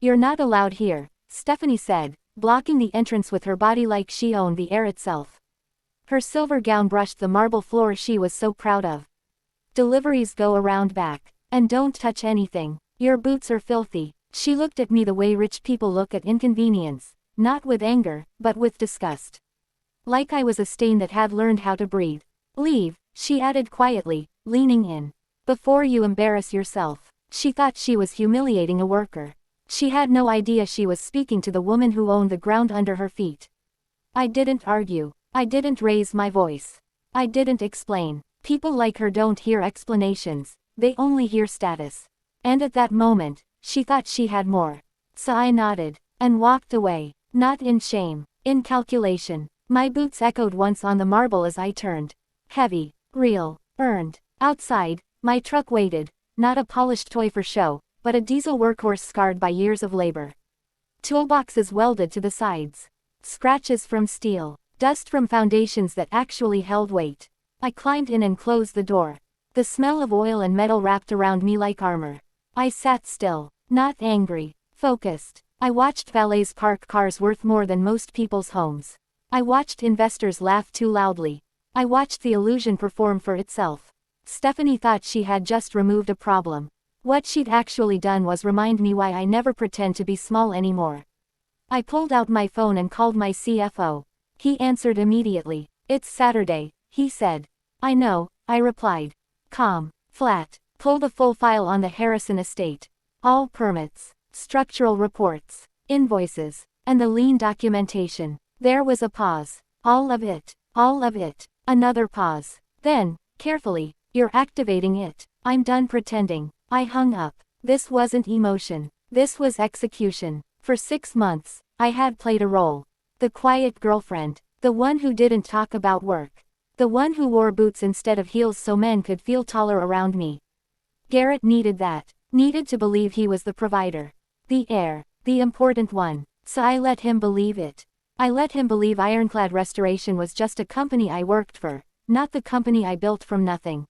You're not allowed here, Stephanie said, blocking the entrance with her body like she owned the air itself. Her silver gown brushed the marble floor she was so proud of. Deliveries go around back. And don't touch anything. Your boots are filthy. She looked at me the way rich people look at inconvenience, not with anger, but with disgust. Like I was a stain that had learned how to breathe. Leave, she added quietly, leaning in. Before you embarrass yourself. She thought she was humiliating a worker. She had no idea she was speaking to the woman who owned the ground under her feet. I didn't argue. I didn't raise my voice. I didn't explain. People like her don't hear explanations, they only hear status. And at that moment, she thought she had more. So I nodded, and walked away, not in shame, in calculation. My boots echoed once on the marble as I turned. Heavy, real, earned. Outside, my truck waited, not a polished toy for show, but a diesel workhorse scarred by years of labor. Toolboxes welded to the sides. Scratches from steel. Dust from foundations that actually held weight. I climbed in and closed the door. The smell of oil and metal wrapped around me like armor. I sat still, not angry, focused. I watched valets park cars worth more than most people's homes. I watched investors laugh too loudly. I watched the illusion perform for itself. Stephanie thought she had just removed a problem. What she'd actually done was remind me why I never pretend to be small anymore. I pulled out my phone and called my CFO. He answered immediately. It's Saturday, he said. I know, I replied. Calm, flat, pulled a full file on the Harrison estate. All permits, structural reports, invoices, and the lien documentation. There was a pause. All of it, another pause. Then, carefully, you're activating it. I'm done pretending. I hung up. This wasn't emotion. This was execution. For 6 months, I had played a role. The quiet girlfriend. The one who didn't talk about work. The one who wore boots instead of heels so men could feel taller around me. Garrett needed that. Needed to believe he was the provider. The heir. The important one. So I let him believe it. I let him believe Ironclad Restoration was just a company I worked for, not the company I built from nothing.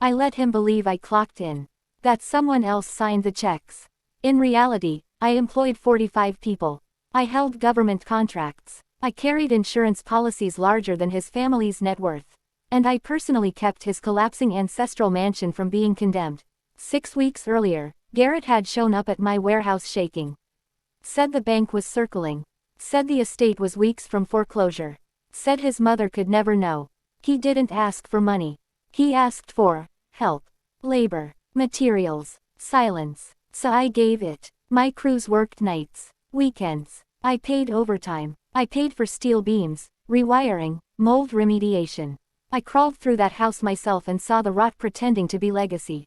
I let him believe I clocked in. That someone else signed the checks. In reality, I employed 45 people. I held government contracts. I carried insurance policies larger than his family's net worth. And I personally kept his collapsing ancestral mansion from being condemned. 6 weeks earlier, Garrett had shown up at my warehouse shaking. Said the bank was circling. Said the estate was weeks from foreclosure. Said his mother could never know. He didn't ask for money. He asked for help, labor, materials, silence. So I gave it. My crews worked nights, weekends. I paid overtime. I paid for steel beams, rewiring, mold remediation. I crawled through that house myself and saw the rot pretending to be legacy.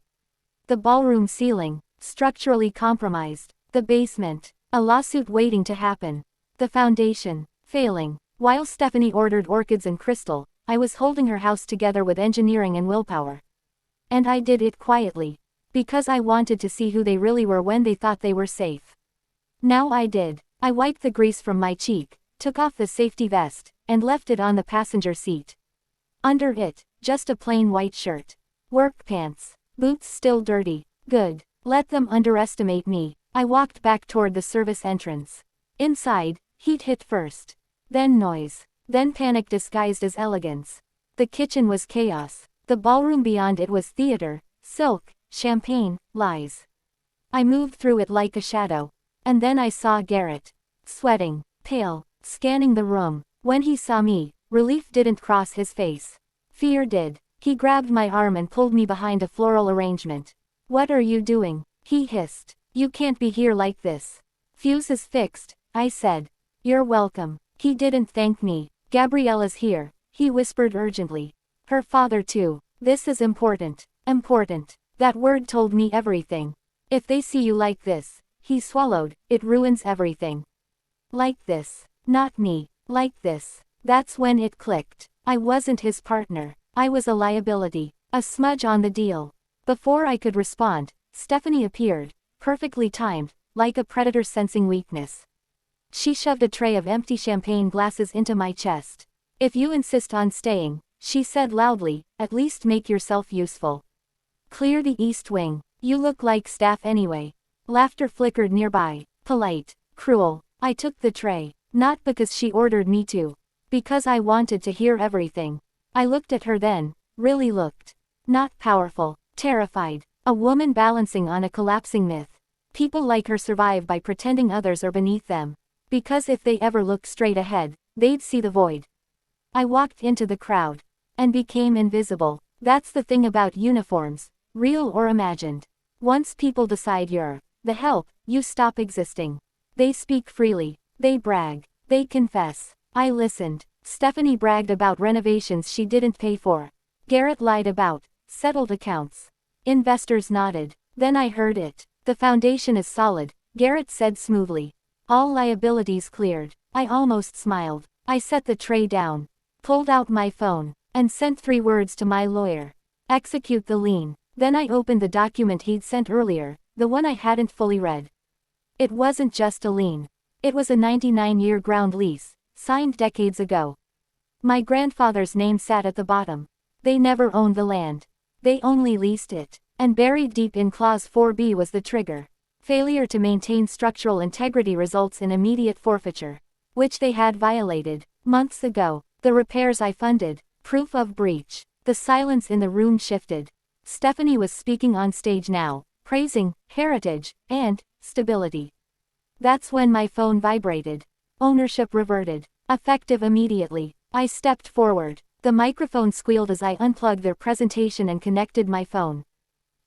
The ballroom ceiling, structurally compromised. The basement, a lawsuit waiting to happen. The foundation, failing. While Stephanie ordered orchids and crystal, I was holding her house together with engineering and willpower. And I did it quietly. Because I wanted to see who they really were when they thought they were safe. Now I did. I wiped the grease from my cheek, took off the safety vest, and left it on the passenger seat. Under it, just a plain white shirt. Work pants. Boots still dirty. Good. Let them underestimate me. I walked back toward the service entrance. Inside, heat hit first. Then noise. Then panic disguised as elegance. The kitchen was chaos. The ballroom beyond it was theater, silk, champagne, lies. I moved through it like a shadow. And then I saw Garrett. Sweating, pale, scanning the room. When he saw me, relief didn't cross his face. Fear did. He grabbed my arm and pulled me behind a floral arrangement. What are you doing? He hissed. You can't be here like this. Fuse is fixed, I said. You're welcome. He didn't thank me. Gabriella's here, he whispered urgently. Her father too. This is important. Important. That word told me everything. If they see you like this, he swallowed, it ruins everything. Like this. Not me. Like this. That's when it clicked. I wasn't his partner. I was a liability. A smudge on the deal. Before I could respond, Stephanie appeared, perfectly timed, like a predator sensing weakness. She shoved a tray of empty champagne glasses into my chest. If you insist on staying, she said loudly, at least make yourself useful. Clear the east wing. You look like staff anyway. Laughter flickered nearby. Polite. Cruel. I took the tray. Not because she ordered me to. Because I wanted to hear everything. I looked at her then. Really looked. Not powerful. Terrified. A woman balancing on a collapsing myth. People like her survive by pretending others are beneath them. Because if they ever looked straight ahead, they'd see the void. I walked into the crowd. And became invisible. That's the thing about uniforms. Real or imagined. Once people decide you're the help, you stop existing. They speak freely. They brag. They confess. I listened. Stephanie bragged about renovations she didn't pay for. Garrett lied about settled accounts. Investors nodded. Then I heard it. The foundation is solid, Garrett said smoothly. All liabilities cleared. I almost smiled. I set the tray down, pulled out my phone, and sent 3 words to my lawyer. Execute the lien. Then I opened the document he'd sent earlier, the one I hadn't fully read. It wasn't just a lien. It was a 99-year ground lease, signed decades ago. My grandfather's name sat at the bottom. They never owned the land. They only leased it. And buried deep in Clause 4B was the trigger. Failure to maintain structural integrity results in immediate forfeiture. Which they had violated. Months ago. The repairs I funded. Proof of breach. The silence in the room shifted. Stephanie was speaking on stage now, praising heritage and stability. That's when my phone vibrated. Ownership reverted. Effective immediately. I stepped forward. The microphone squealed as I unplugged their presentation and connected my phone.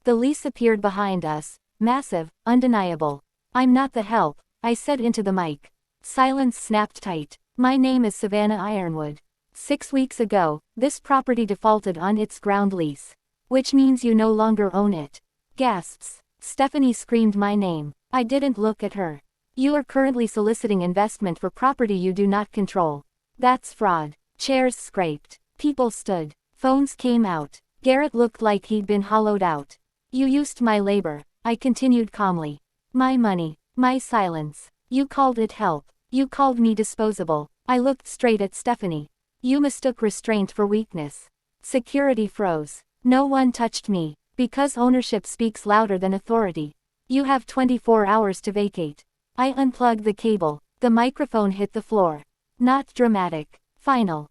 The lease appeared behind us. Massive, undeniable. I'm not the help, I said into the mic. Silence snapped tight. My name is Savannah Ironwood. 6 weeks ago, this property defaulted on its ground lease. Which means you no longer own it. Gasps. Stephanie screamed my name. I didn't look at her. You are currently soliciting investment for property you do not control. That's fraud. Chairs scraped. People stood. Phones came out. Garrett looked like he'd been hollowed out. You used my labor, I continued calmly. My money. My silence. You called it help. You called me disposable. I looked straight at Stephanie. You mistook restraint for weakness. Security froze. No one touched me. Because ownership speaks louder than authority. You have 24 hours to vacate. I unplugged the cable. The microphone hit the floor. Not dramatic. Final.